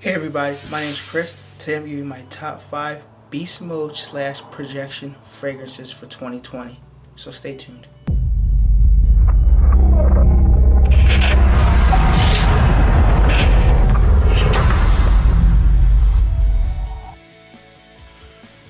Hey everybody, my name is Chris. Today I'm giving you my top 5 beast mode / projection fragrances for 2020. So stay tuned.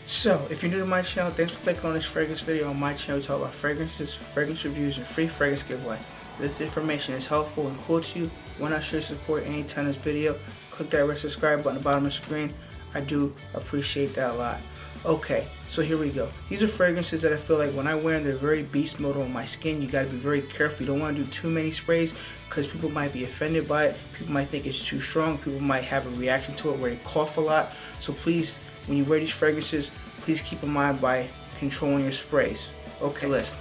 So, if you're new to my channel, thanks for clicking on this fragrance video. On my channel, we talk about fragrances, fragrance reviews, and free fragrance giveaway. If this information is helpful and cool to you, why not show your support anytime this video? Click that red subscribe button at the bottom of the screen. I do appreciate that a lot. Okay, so here we go. These are fragrances that I feel like when I wear them, they're very beast mode on my skin. You gotta be very careful. You don't wanna do too many sprays because people might be offended by it. People might think it's too strong. People might have a reaction to it where they cough a lot. So please, when you wear these fragrances, please keep in mind by controlling your sprays. Okay, list.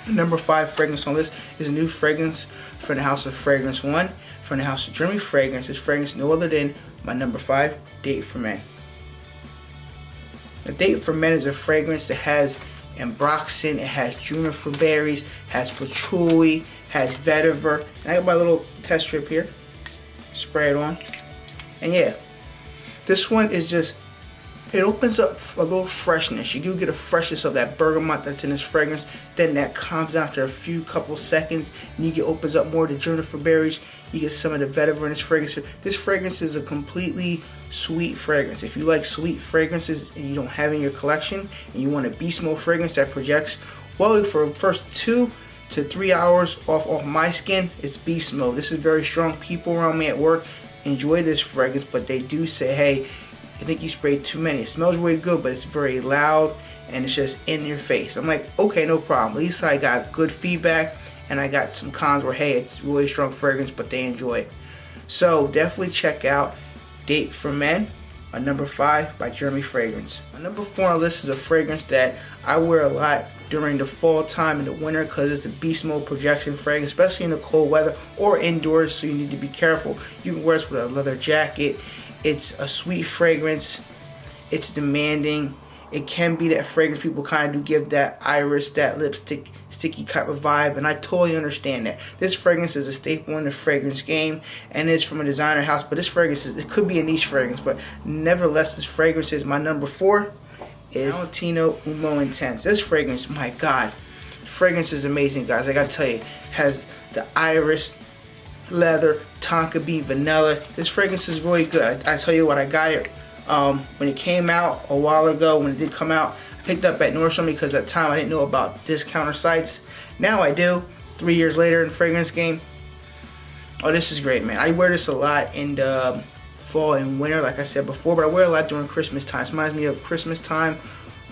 Number 5 fragrance on the list is a new fragrance from the House of Fragrance One, from the House of Germany Fragrance. This fragrance no other than my number 5, Date for Men. The Date for Men is a fragrance that has ambroxan, it has juniper berries, has patchouli, has vetiver. And I got my little test strip here. Spray it on. And yeah, this one is just, it opens up a little freshness. You do get a freshness of that bergamot that's in this fragrance. Then that calms down after a couple seconds, and you get opens up more of the juniper berries. You get some of the vetiver in this fragrance. This fragrance is a completely sweet fragrance. If you like sweet fragrances and you don't have in your collection, and you want a beast mode fragrance that projects well for the first 2 to 3 hours off my skin, it's beast mode. This is very strong. People around me at work enjoy this fragrance, but they do say, hey, I think you sprayed too many. It smells really good, but it's very loud and it's just in your face. I'm like, okay, no problem. At least I got good feedback and I got some cons where, hey, it's really strong fragrance, but they enjoy it. So definitely check out Date for Men, my number 5 by Germany Fragrance. My number 4 on the list is a fragrance that I wear a lot during the fall time and the winter because it's a beast mode projection fragrance, especially in the cold weather or indoors, so you need to be careful. You can wear this with a leather jacket. It's a sweet fragrance. It's demanding. It can be that fragrance people kind of do give that iris, that lipstick, sticky type of vibe, and I totally understand that. This fragrance is a staple in the fragrance game, and it's from a designer house, but this fragrance, it could be a niche fragrance, but nevertheless, this fragrance is my number 4, is Valentino Uomo Intense. This fragrance, my God, fragrance is amazing, guys. I gotta tell you, it has the iris, leather, tonka bean, vanilla. This fragrance is really good. I tell you what, I got it when it came out a while ago. When it did come out, I picked up at Nordstrom because at the time I didn't know about discounter sites. Now I do. 3 years later in the fragrance game. Oh, this is great, man. I wear this a lot in the fall and winter, like I said before, but I wear it a lot during Christmas time. It reminds me of Christmas time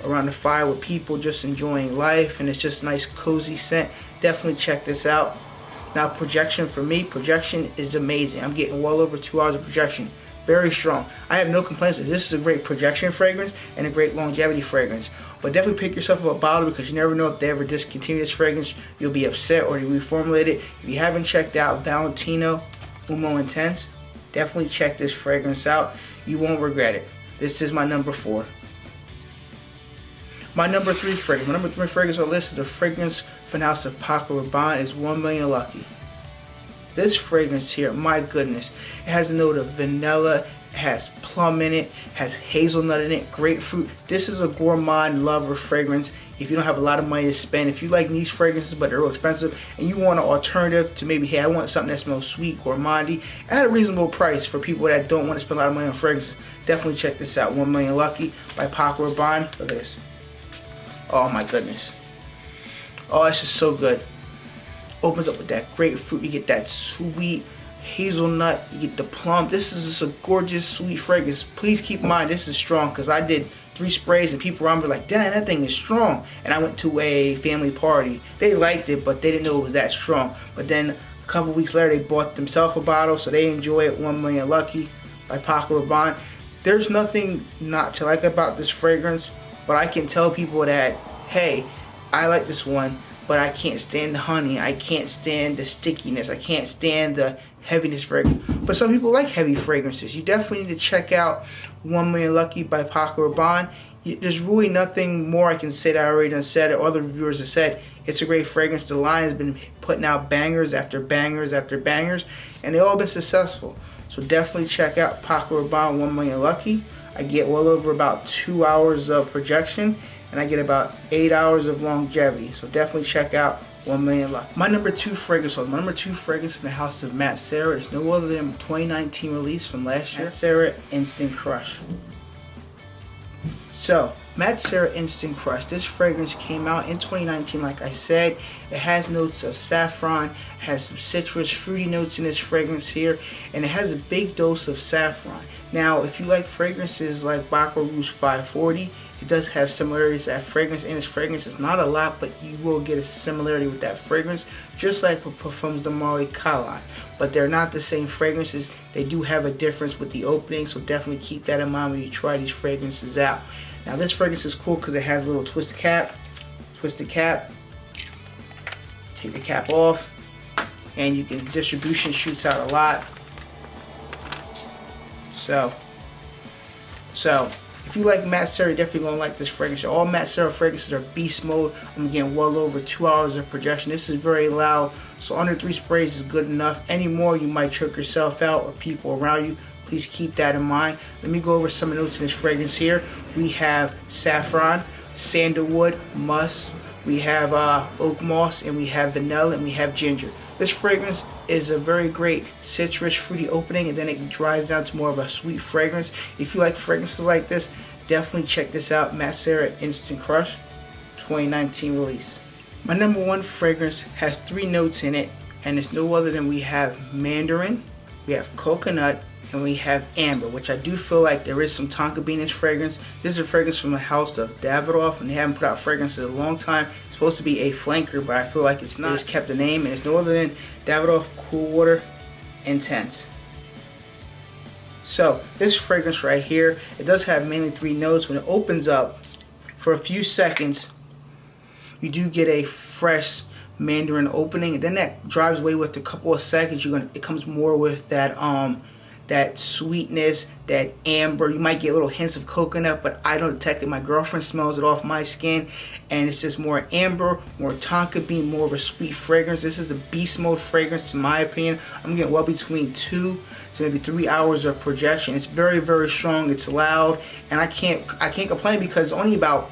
around the fire with people just enjoying life, and it's just a nice cozy scent. Definitely check this out. Now, projection for me, projection is amazing. I'm getting well over 2 hours of projection. Very strong. I have no complaints. This is a great projection fragrance and a great longevity fragrance. But definitely pick yourself up a bottle because you never know if they ever discontinue this fragrance. You'll be upset or you reformulate it. If you haven't checked out Valentino Uomo Intense, definitely check this fragrance out. You won't regret it. This is my number 4. My number 3 fragrance. My number 3 fragrance on the list is a fragrance from the House of Paco Rabanne. Is 1 Million Lucky. This fragrance here, my goodness, it has a note of vanilla, it has plum in it, has hazelnut in it, grapefruit. This is a gourmand lover fragrance. If you don't have a lot of money to spend, if you like niche fragrances but they're real expensive, and you want an alternative to maybe, hey, I want something that smells sweet, gourmandy, at a reasonable price for people that don't want to spend a lot of money on fragrances, definitely check this out. 1 Million Lucky by Paco Rabanne. Look at this. Oh my goodness. Oh, it's just so good. Opens up with that grapefruit. You get that sweet hazelnut. You get the plum. This is just a gorgeous, sweet fragrance. Please keep in mind, this is strong because I did 3 sprays and people around me were like, damn, that thing is strong. And I went to a family party. They liked it, but they didn't know it was that strong. But then a couple weeks later, they bought themselves a bottle, so they enjoy it. 1 Million Lucky by Paco Rabanne. There's nothing not to like about this fragrance, but I can tell people that, hey, I like this one, but I can't stand the honey. I can't stand the stickiness. I can't stand the heaviness fragrance. But some people like heavy fragrances. You definitely need to check out 1 Million Lucky by Paco Rabanne. There's really nothing more I can say that I already done said or other reviewers have said. It's a great fragrance. The line has been putting out bangers after bangers after bangers, and they've all been successful. So definitely check out Paco Rabanne 1 Million Lucky. I get well over about 2 hours of projection, and I get about 8 hours of longevity. So definitely check out 1 Million Lucky. My number 2 fragrance was my number 2 fragrance in the house of Matt Serra. It's no other than 2019 release from last year, Matt Serra Instant Crush. So, Matt Serra Instant Crush. This fragrance came out in 2019, like I said. It has notes of saffron, has some citrus, fruity notes in this fragrance here, and it has a big dose of saffron. Now, if you like fragrances like Baccarat Rouge 540, it does have similarities to that fragrance in this fragrance. It's not a lot, but you will get a similarity with that fragrance, just like with Parfums de Marly Caline. But they're not the same fragrances. They do have a difference with the opening, so definitely keep that in mind when you try these fragrances out. Now this fragrance is cool because it has a little twisted cap. Take the cap off, and you can, distribution shoots out a lot. So if you like Matt Serra, you're definitely gonna like this fragrance. All Matt Serra fragrances are beast mode. I'm getting well over 2 hours of projection. This is very loud, so under 3 sprays is good enough. Any more, you might choke yourself out or people around you. Please keep that in mind. Let me go over some of the notes in this fragrance here. We have saffron, sandalwood, musk, we have oak moss, and we have vanilla, and we have ginger. This fragrance is a very great citrus, fruity opening, and then it dries down to more of a sweet fragrance. If you like fragrances like this, definitely check this out. Matt Serra Instant Crush 2019 release. My number 1 fragrance has 3 notes in it, and it's no other than we have mandarin, we have coconut, and we have amber, which I do feel like there is some tonka bean in this fragrance. This is a fragrance from the house of Davidoff, and they haven't put out fragrances in a long time. It's supposed to be a flanker, but I feel like it's not. They just kept the name, and it's no other than Davidoff Cool Water Intense. So this fragrance right here, it does have mainly 3 notes. When it opens up for a few seconds, you do get a fresh mandarin opening, and then that drives away with a couple of seconds. It comes more with that that sweetness, that amber. You might get little hints of coconut, but I don't detect it. My girlfriend smells it off my skin, and it's just more amber, more tonka bean, more of a sweet fragrance. This is a beast mode fragrance, in my opinion. I'm getting well between 2 to maybe 3 hours of projection. It's very, very strong. It's loud, and I can't complain because it's only about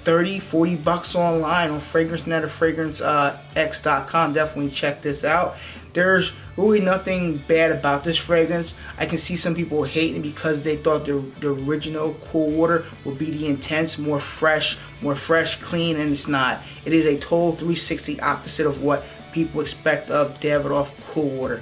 $30-40 online on FragranceNet or FragranceX.com. Definitely check this out. There's really nothing bad about this fragrance. I can see some people hating because they thought the original Cool Water would be the intense, more fresh, clean, and it's not. It is a total 360 opposite of what people expect of Davidoff Cool Water.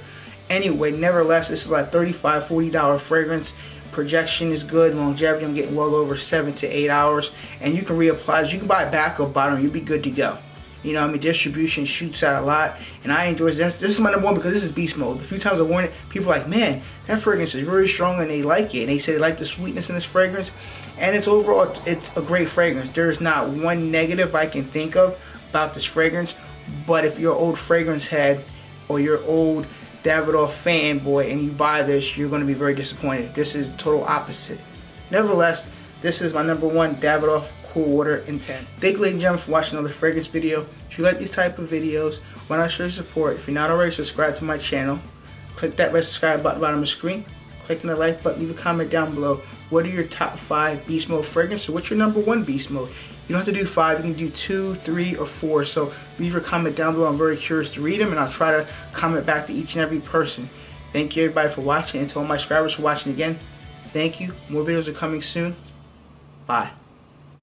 Anyway, nevertheless, this is like $35-40 fragrance. Projection is good. Longevity, I'm getting well over 7 to 8 hours, and you can reapply. You can buy a back or bottom. You'll be good to go. You know, I mean, distribution shoots out a lot, and I enjoy this. This is my number 1 because this is beast mode. A few times I've worn it, people are like, man, that fragrance is very strong, and they like it. And they say they like the sweetness in this fragrance, and it's overall, it's a great fragrance. There's not one negative I can think of about this fragrance, but if you're an old fragrance head or you're an old Davidoff fanboy and you buy this, you're going to be very disappointed. This is total opposite. Nevertheless, this is my number 1 Davidoff Cool Water Intense. Thank you, ladies and gentlemen, for watching another fragrance video. If you like these type of videos, why not show your support? If you're not already subscribed to my channel, click that red subscribe button at the bottom of the screen. Click on the like button, leave a comment down below. What are your top 5 beast mode fragrances? What's your number 1 beast mode? You don't have to do 5, you can do 2, 3, or 4. So leave your comment down below. I'm very curious to read them, and I'll try to comment back to each and every person. Thank you everybody for watching, and to all my subscribers for watching again. Thank you. More videos are coming soon. Bye.